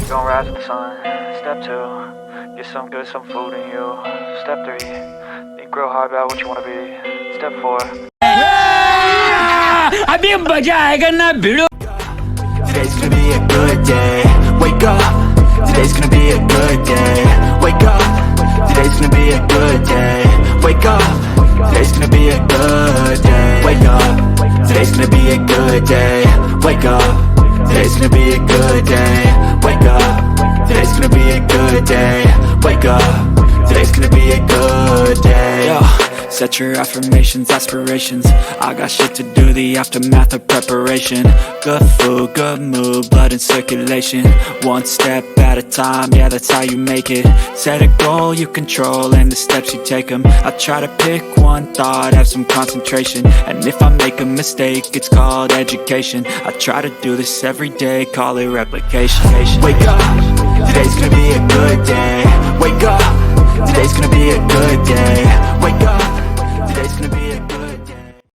Gonna rise with the sun. Step 2, get some good, some food in you. Step 3, think real hard about what you wanna be. Step 4, अभी मजा आएगा ना भिड़ो. Today's gonna be a good day. Wake up. Today's gonna be a good day. Wake up. Today's gonna be a good day. Wake up. Today's gonna be a good day. Wake up. Today's gonna be a good day. Wake up. Today's gonna be a good day. Wake up. Today's gonna be a good day. Wake up. Today's gonna be a good day. Yo, set your affirmations, aspirations. I got shit to do, the aftermath of preparation. Good food, good mood, blood in circulation. One step at a time, yeah, that's how you make it. Set a goal you control and the steps you take them. I try to pick one thought, have some concentration. And if I make a mistake, it's called education. I try to do this every day, call it replication. Wake up, today's gonna be a good day. Wake up, today's gonna be a good day.